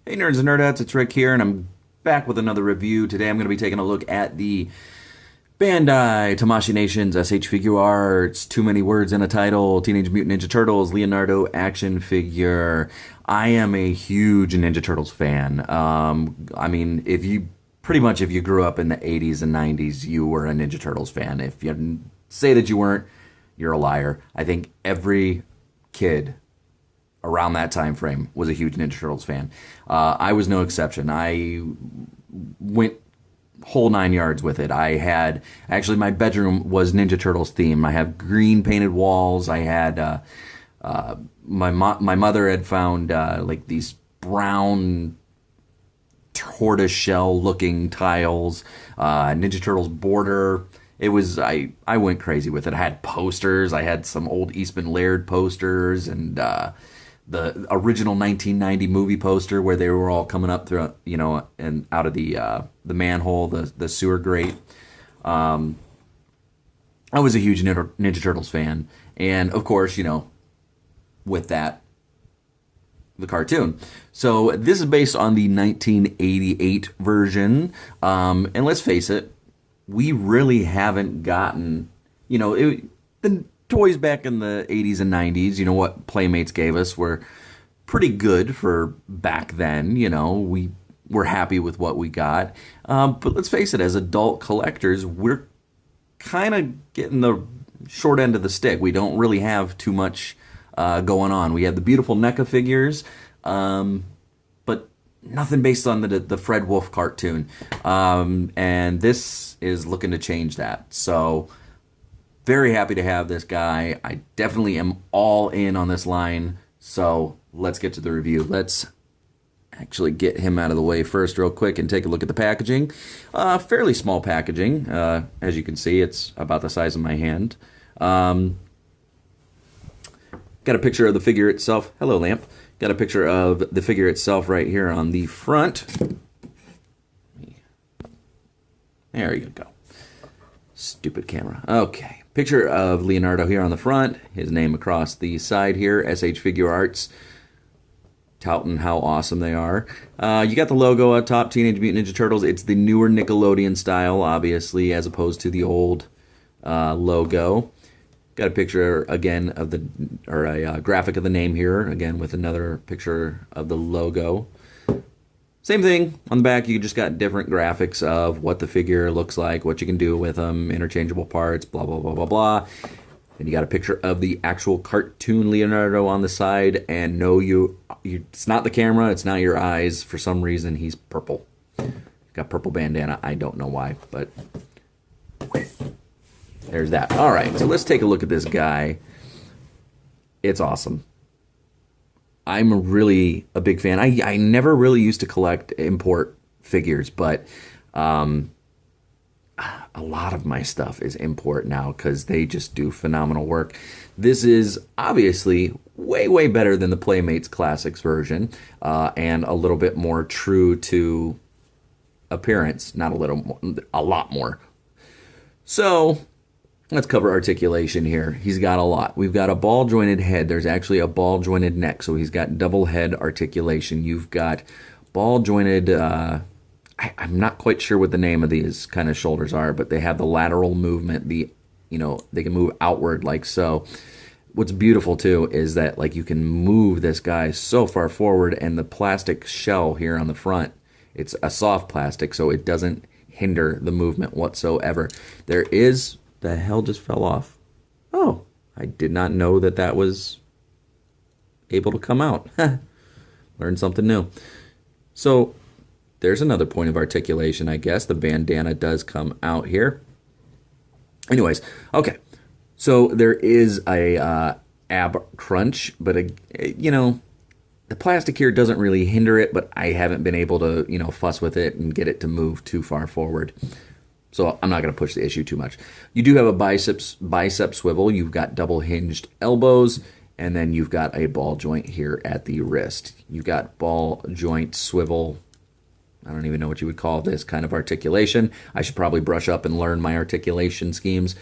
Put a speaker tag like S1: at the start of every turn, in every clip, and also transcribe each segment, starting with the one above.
S1: Hey nerds and nerdettes, it's Rick here, and I'm back with another review. Today I'm going to be taking a look at the Bandai Tamashii Nations SH Figuarts, Too Many Words in a Title, Teenage Mutant Ninja Turtles, Leonardo action figure. I am a huge Ninja Turtles fan. I mean, if you grew up in the 80s and 90s, you were a Ninja Turtles fan. If you say that you weren't, you're a liar. I think every kid around that time frame was a huge Ninja Turtles fan. I was no exception. I went whole 9 yards with it. I had actually my bedroom was Ninja Turtles theme. I have green painted walls. I had my mother had found like these brown tortoise shell looking tiles. Ninja Turtles border. It was I went crazy with it. I had posters. I had some old Eastman Laird posters and the original 1990 movie poster where they were all coming up through, and out of the manhole, the sewer grate. I was a huge Ninja Turtles fan, and of course, with that, the cartoon. So this is based on the 1988 version, and let's face it, we really haven't gotten, the toys back in the 80s and 90s, what Playmates gave us were pretty good for back then. We were happy with what we got. But let's face it, as adult collectors, we're kind of getting the short end of the stick. We don't really have too much going on. We have the beautiful NECA figures, but nothing based on the Fred Wolf cartoon. And this is looking to change that. So very happy to have this guy. I definitely am all in on this line. So let's get to the review. Let's actually get him out of the way first real quick and take a look at the packaging. Fairly small packaging. As you can see, it's about the size of my hand. Got a picture of the figure itself. Hello, lamp. Got a picture of the figure itself right here on the front. There you go. Stupid camera. Okay. Picture of Leonardo here on the front. His name across the side here. SH Figuarts. Touting how awesome they are. You got the logo up top. Teenage Mutant Ninja Turtles. It's the newer Nickelodeon style, obviously, as opposed to the old logo. Got a picture again of a graphic of the name here. Again with another picture of the logo. Same thing on the back. You just got different graphics of what the figure looks like, what you can do with them, interchangeable parts, blah, blah, blah, blah, blah. Then you got a picture of the actual cartoon Leonardo on the side. And no, it's not the camera. It's not your eyes. For some reason, he's purple. Got purple bandana. I don't know why, but there's that. All right, so let's take a look at this guy. It's awesome. I'm really a big fan. I never really used to collect import figures, but a lot of my stuff is import now because they just do phenomenal work. This is obviously way, way better than the Playmates Classics version, and a little bit more true to appearance. Not a little more, a lot more. So let's cover articulation here. He's got a lot. We've got a ball-jointed head. There's actually a ball-jointed neck, so he's got double head articulation. You've got ball-jointed, I'm not quite sure what the name of these kind of shoulders are, but they have the lateral movement. They can move outward like so. What's beautiful, too, is that you can move this guy so far forward, and the plastic shell here on the front, it's a soft plastic, so it doesn't hinder the movement whatsoever. The hell just fell off? Oh, I did not know that was able to come out. Learned something new. So there's another point of articulation, I guess. The bandana does come out here. Anyways, okay. So there is a ab crunch, but the plastic here doesn't really hinder it, but I haven't been able to, fuss with it and get it to move too far forward. So I'm not going to push the issue too much. You do have a bicep swivel. You've got double hinged elbows, and then you've got a ball joint here at the wrist. You've got ball joint swivel. I don't even know what you would call this kind of articulation. I should probably brush up and learn my articulation schemes.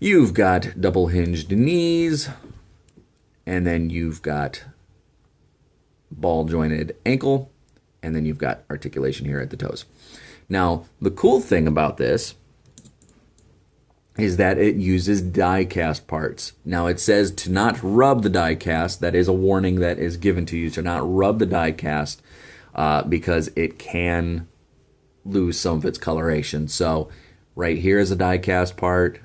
S1: You've got double hinged knees, and then you've got ball jointed ankle. and then you've got articulation here at the toes. Now, the cool thing about this is that it uses die cast parts. Now, it says to not rub the die cast. That is a warning that is given to you to not rub the die cast because it can lose some of its coloration. So right here is a die cast part,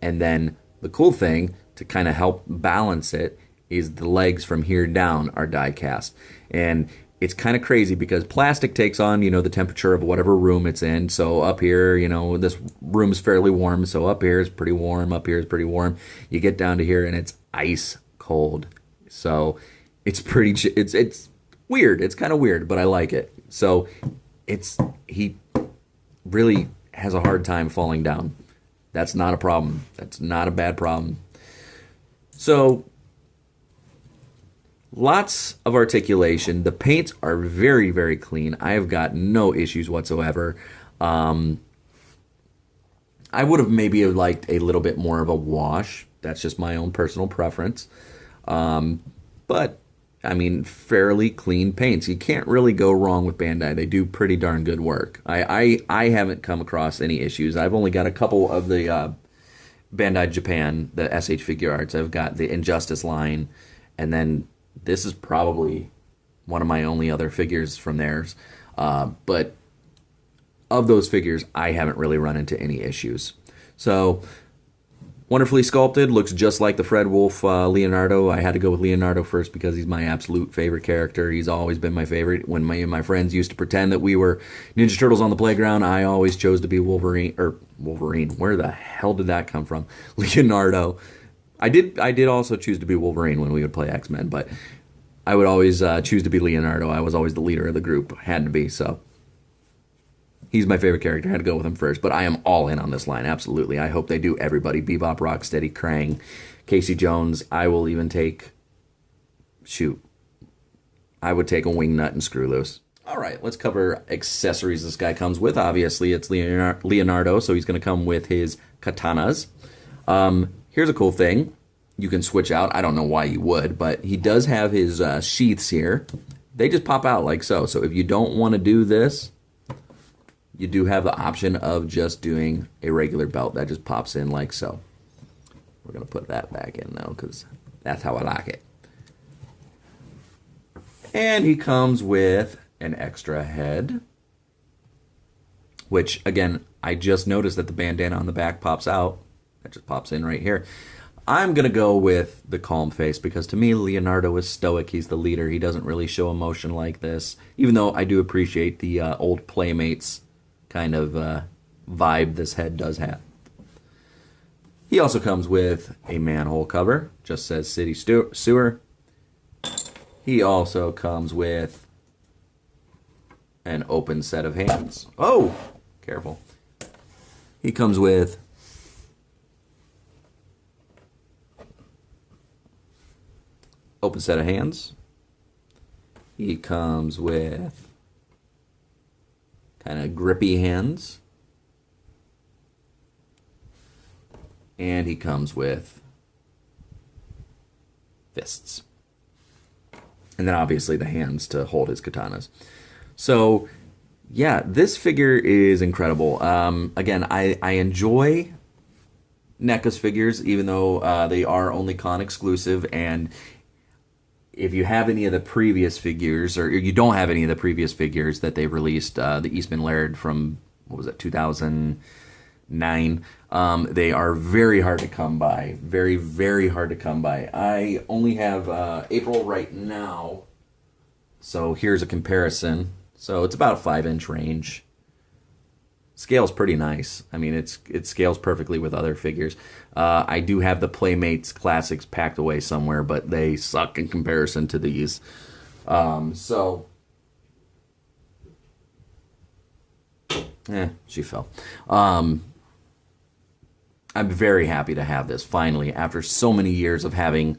S1: and then the cool thing to kind of help balance it is the legs from here down are die cast. And it's kind of crazy because plastic takes on, the temperature of whatever room it's in. So up here, this room is fairly warm. So up here is pretty warm. Up here is pretty warm. You get down to here and it's ice cold. So it's it's weird. It's kind of weird, but I like it. So he really has a hard time falling down. That's not a problem. That's not a bad problem. So lots of articulation. The paints are very, very clean. I have got no issues whatsoever. I would have maybe liked a little bit more of a wash. That's just my own personal preference. But, I mean, fairly clean paints. You can't really go wrong with Bandai. They do pretty darn good work. I haven't come across any issues. I've only got a couple of the Bandai Japan, the SH Figuarts. I've got the Injustice line, and then this is probably one of my only other figures from theirs. But of those figures, I haven't really run into any issues. So, wonderfully sculpted, looks just like the Fred Wolf Leonardo. I had to go with Leonardo first because he's my absolute favorite character. He's always been my favorite. When my friends used to pretend that we were Ninja Turtles on the playground, I always chose to be Wolverine. Where the hell did that come from? Leonardo. I did also choose to be Wolverine when we would play X-Men, but I would always choose to be Leonardo. I was always the leader of the group. Had to be, so. He's my favorite character. I had to go with him first, but I am all in on this line, absolutely. I hope they do everybody. Bebop, Rocksteady, Krang, Casey Jones. I will even take... I would take a Wingnut and Screw Loose. All right, let's cover accessories this guy comes with. Obviously, it's Leonardo, so he's going to come with his katanas. Here's a cool thing. You can switch out. I don't know why you would, but he does have his sheaths here. They just pop out like so. So if you don't want to do this, you do have the option of just doing a regular belt that just pops in like so. We're going to put that back in now because that's how I like it. And he comes with an extra head, which, again, I just noticed that the bandana on the back pops out. That just pops in right here. I'm going to go with the calm face because to me, Leonardo is stoic. He's the leader. He doesn't really show emotion like this, even though I do appreciate the old Playmates kind of vibe this head does have. He also comes with a manhole cover. Just says City Sewer. He also comes with an open set of hands. Oh, careful. He comes with open set of hands. He comes with kind of grippy hands. And he comes with fists. And then obviously the hands to hold his katanas. So, yeah, this figure is incredible. Again, I enjoy NECA's figures, even though they are only con exclusive. And if you have any of the previous figures, or you don't have any of the previous figures that they released, the Eastman Laird from, 2009, they are very hard to come by. Very, very hard to come by. I only have April right now, so here's a comparison. So it's about a 5-inch range. Scale's pretty nice. I mean, it scales perfectly with other figures. I do have the Playmates Classics packed away somewhere, but they suck in comparison to these. She fell. I'm very happy to have this, finally, after so many years of having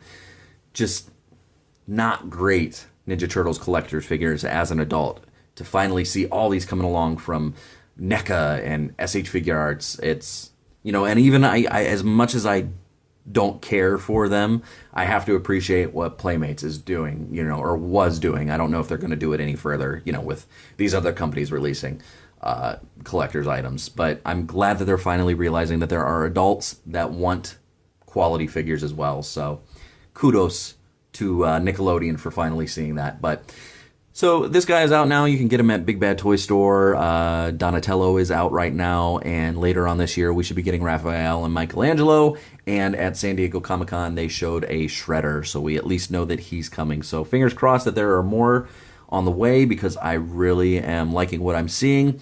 S1: just not great Ninja Turtles collector's figures as an adult, to finally see all these coming along from NECA and SH Figuarts. It's, and even I as much as I don't care for them, I have to appreciate what Playmates is doing, or was doing. I don't know if they're going to do it any further, with these other companies releasing collector's items. But I'm glad that they're finally realizing that there are adults that want quality figures as well. So kudos to Nickelodeon for finally seeing that. But so this guy is out now. You can get him at Big Bad Toy Store. Donatello is out right now, and later on this year we should be getting Raphael and Michelangelo. And at San Diego Comic-Con they showed a Shredder, so we at least know that he's coming. So fingers crossed that there are more on the way, because I really am liking what I'm seeing.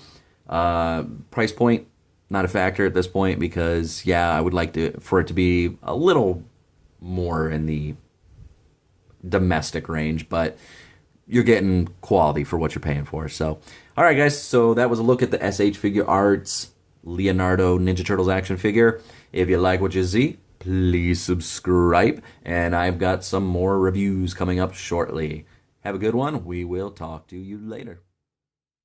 S1: Price point, not a factor at this point, because I would like for it to be a little more in the domestic range, but you're getting quality for what you're paying for. So, all right, guys. So that was a look at the SH Figuarts Leonardo Ninja Turtles action figure. If you like what you see, please subscribe. And I've got some more reviews coming up shortly. Have a good one. We will talk to you later.